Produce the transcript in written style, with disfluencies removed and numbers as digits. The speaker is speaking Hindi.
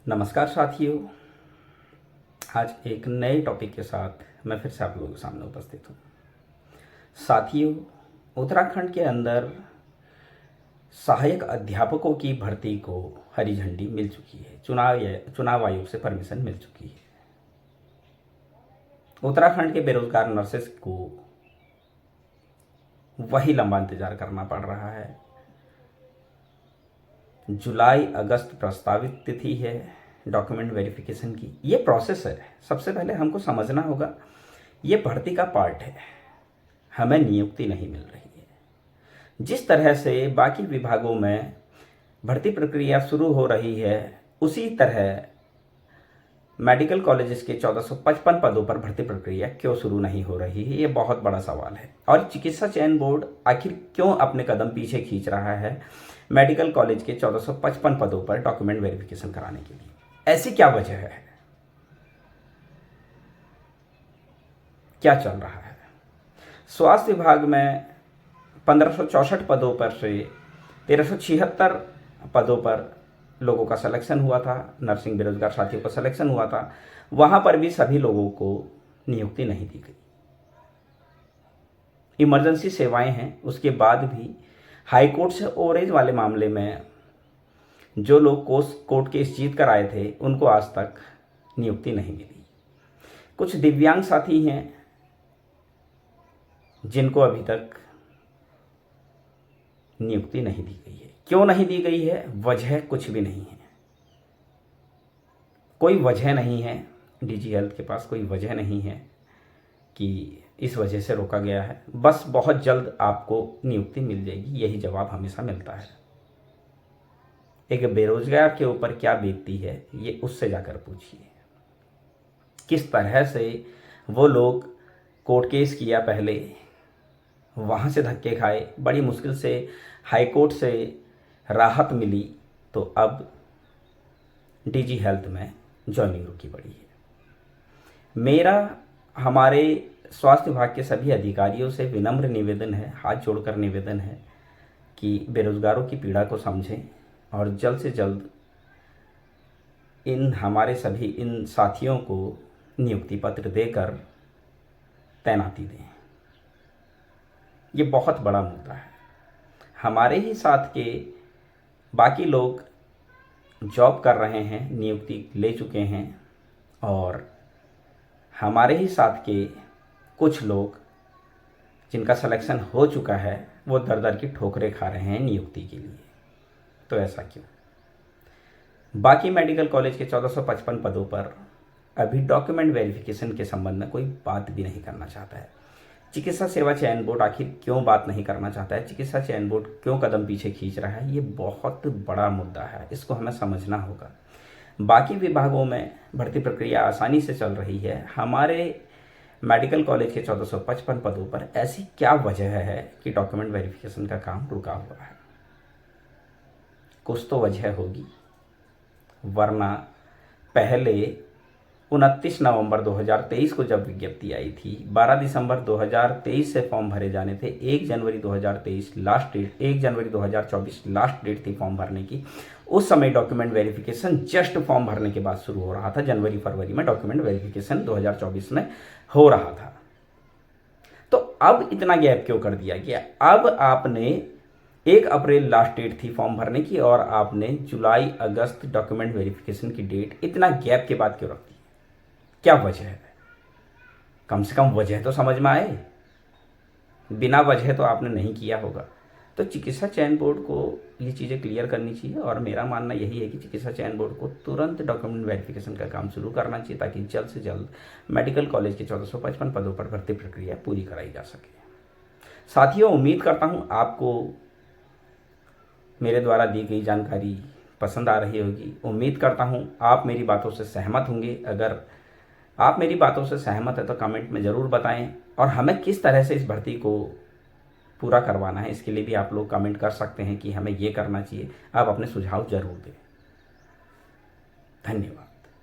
नमस्कार साथियों, आज एक नए टॉपिक के साथ मैं फिर से आप लोगों के सामने उपस्थित हूँ। साथियों, उत्तराखंड के अंदर सहायक अध्यापकों की भर्ती को हरी झंडी मिल चुकी है। चुनाव आयोग से परमिशन मिल चुकी है। उत्तराखंड के बेरोजगार नर्सेस को वही लंबा इंतजार करना पड़ रहा है। जुलाई अगस्त प्रस्तावित तिथि है डॉक्यूमेंट वेरिफिकेशन की। ये प्रोसेस है। सबसे पहले हमको समझना होगा, ये भर्ती का पार्ट है, हमें नियुक्ति नहीं मिल रही है। जिस तरह से बाकी विभागों में भर्ती प्रक्रिया शुरू हो रही है, उसी तरह मेडिकल कॉलेजेस के 1455 पदों पर भर्ती प्रक्रिया क्यों शुरू नहीं हो रही है, ये बहुत बड़ा सवाल है। और चिकित्सा चयन बोर्ड आखिर क्यों अपने कदम पीछे खींच रहा है मेडिकल कॉलेज के 1455 पदों पर डॉक्यूमेंट वेरिफिकेशन कराने के लिए? ऐसी क्या वजह है? क्या चल रहा है? स्वास्थ्य विभाग में 1564 पदों पर से 1376 पदों पर लोगों का सिलेक्शन हुआ था। नर्सिंग बेरोजगार साथियों का सिलेक्शन हुआ था। वहां पर भी सभी लोगों को नियुक्ति नहीं दी गई। इमरजेंसी सेवाएं हैं, उसके बाद भी हाई कोर्ट से ओवरेज वाले मामले में जो लोग कोर्ट केस जीत कर आए थे, उनको आज तक नियुक्ति नहीं मिली। कुछ दिव्यांग साथी हैं जिनको अभी तक नियुक्ति नहीं दी गई है। क्यों नहीं दी गई है? वजह कुछ भी नहीं है। कोई वजह नहीं है। डीजी हेल्थ के पास कोई वजह नहीं है कि इस वजह से रोका गया है। बस बहुत जल्द आपको नियुक्ति मिल जाएगी, यही जवाब हमेशा मिलता है। एक बेरोजगार के ऊपर क्या बीतती है, ये उससे जाकर पूछिए। किस तरह से वो लोग कोर्ट केस किया, पहले वहाँ से धक्के खाए, बड़ी मुश्किल से हाई कोर्ट से राहत मिली, तो अब डीजी हेल्थ में ज्वाइनिंग रुकी पड़ी है। मेरा हमारे स्वास्थ्य विभाग के सभी अधिकारियों से विनम्र निवेदन है, हाथ जोड़कर निवेदन है कि बेरोजगारों की पीड़ा को समझें और जल्द से जल्द हमारे सभी इन साथियों को नियुक्ति पत्र देकर तैनाती दें। ये बहुत बड़ा मुद्दा है। हमारे ही साथ के बाकी लोग जॉब कर रहे हैं, नियुक्ति ले चुके हैं, और हमारे ही साथ के कुछ लोग जिनका सिलेक्शन हो चुका है, वो दर दर की ठोकरें खा रहे हैं नियुक्ति के लिए। तो ऐसा क्यों? बाकी मेडिकल कॉलेज के 1455 पदों पर अभी डॉक्यूमेंट वेरिफिकेशन के संबंध में कोई बात भी नहीं करना चाहता है। चिकित्सा सेवा चयन बोर्ड आखिर क्यों बात नहीं करना चाहता है? चिकित्सा चयन बोर्ड क्यों कदम पीछे खींच रहा है? ये बहुत बड़ा मुद्दा है, इसको हमें समझना होगा। बाकी विभागों में भर्ती प्रक्रिया आसानी से चल रही है, हमारे मेडिकल कॉलेज के 1455 पदों पर ऐसी क्या वजह है कि डॉक्यूमेंट वेरिफिकेशन का काम रुका हुआ है? कुछ तो वजह होगी, वरना पहले 29 नवंबर 2023 को जब विज्ञप्ति आई थी, 12 दिसंबर 2023 से फॉर्म भरे जाने थे, 1 जनवरी 2023 लास्ट डेट, 1 जनवरी 2024 लास्ट डेट थी फॉर्म भरने की। उस समय डॉक्यूमेंट वेरिफिकेशन जस्ट फॉर्म भरने के बाद शुरू हो रहा था। जनवरी फरवरी में डॉक्यूमेंट वेरिफिकेशन 2024 में हो रहा था। तो अब इतना गैप क्यों कर दिया गया? अब आपने 1 अप्रैल लास्ट डेट थी फॉर्म भरने की, और आपने जुलाई अगस्त डॉक्यूमेंट वेरिफिकेशन की डेट इतना गैप के बाद क्यों रख दी? क्या वजह है? कम से कम वजह तो समझ में आए। बिना वजह तो आपने नहीं किया होगा। तो चिकित्सा चयन बोर्ड को ये चीज़ें क्लियर करनी चाहिए, और मेरा मानना यही है कि चिकित्सा चयन बोर्ड को तुरंत डॉक्यूमेंट वेरिफिकेशन का काम शुरू करना चाहिए, ताकि जल्द से जल्द मेडिकल कॉलेज के 1455 पदों पर भर्ती प्रक्रिया पूरी कराई जा सके। साथियों, उम्मीद करता हूँ आपको मेरे द्वारा दी गई जानकारी पसंद आ रही होगी। उम्मीद करता हूँ आप मेरी बातों से सहमत होंगे। अगर आप मेरी बातों से सहमत है तो कमेंट में ज़रूर बताएं, और हमें किस तरह से इस भर्ती को पूरा करवाना है, इसके लिए भी आप लोग कमेंट कर सकते हैं कि हमें ये करना चाहिए। आप अपने सुझाव ज़रूर दें। धन्यवाद।